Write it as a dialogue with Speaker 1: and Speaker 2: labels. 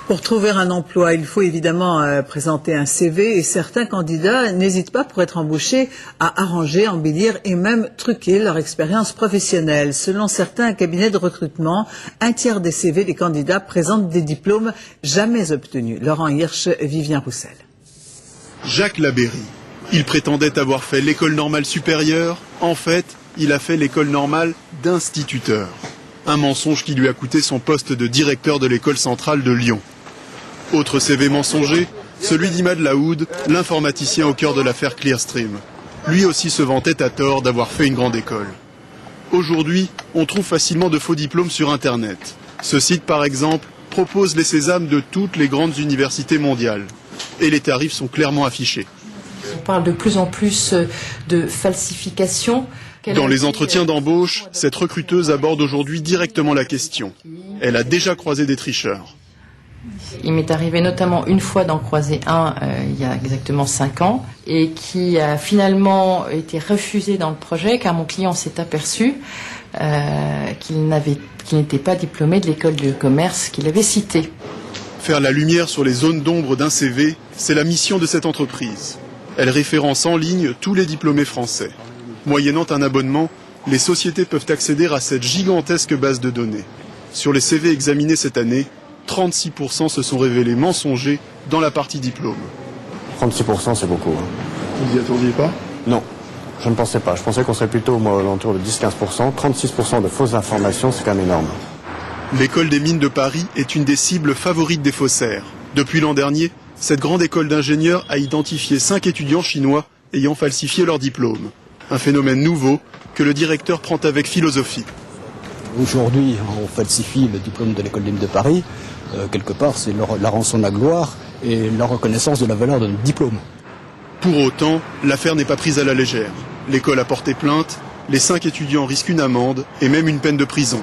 Speaker 1: Pour trouver un emploi, il faut évidemment présenter un CV et certains candidats n'hésitent pas pour être embauchés à arranger, embellir et même truquer leur expérience professionnelle. Selon certains cabinets de recrutement, un tiers des CV des candidats présentent des diplômes jamais obtenus. Laurent Hirsch, Vivien Roussel.
Speaker 2: Jacques Labéry. Il prétendait avoir fait l'école normale supérieure. En fait, il a fait l'école normale d'instituteur. Un mensonge qui lui a coûté son poste de directeur de l'école centrale de Lyon. Autre CV mensonger, celui d'Imad Laoud, l'informaticien au cœur de l'affaire Clearstream. Lui aussi se vantait à tort d'avoir fait une grande école. Aujourd'hui, on trouve facilement de faux diplômes sur Internet. Ce site, par exemple, propose les sésames de toutes les grandes universités mondiales. Et les tarifs sont clairement affichés.
Speaker 3: On parle de plus en plus de falsification.
Speaker 2: Dans les entretiens d'embauche, cette recruteuse aborde aujourd'hui directement la question. Elle a déjà croisé des tricheurs.
Speaker 3: Il m'est arrivé notamment une fois d'en croiser un il y a exactement 5 ans et qui a finalement été refusé dans le projet car mon client s'est aperçu qu'il n'était pas diplômé de l'école de commerce qu'il avait citée.
Speaker 2: Faire la lumière sur les zones d'ombre d'un CV, c'est la mission de cette entreprise. Elle référence en ligne tous les diplômés français. Moyennant un abonnement, les sociétés peuvent accéder à cette gigantesque base de données. Sur les CV examinés cette année, 36% se sont révélés mensongers dans la partie diplôme.
Speaker 4: 36% c'est beaucoup.
Speaker 2: Vous n'y attendiez pas?
Speaker 4: Non, je ne pensais pas. Je pensais qu'on serait plutôt au alentour de 10-15%. 36% de fausses informations, c'est quand même énorme.
Speaker 2: L'école des mines de Paris est une des cibles favorites des faussaires. Depuis l'an dernier, cette grande école d'ingénieurs a identifié 5 étudiants chinois ayant falsifié leur diplôme. Un phénomène nouveau que le directeur prend avec philosophie.
Speaker 5: Aujourd'hui, on falsifie le diplôme de l'école des mines de Paris. Quelque part, c'est la rançon de la gloire et la reconnaissance de la valeur de notre diplôme.
Speaker 2: Pour autant, l'affaire n'est pas prise à la légère. L'école a porté plainte, les 5 étudiants risquent une amende et même une peine de prison.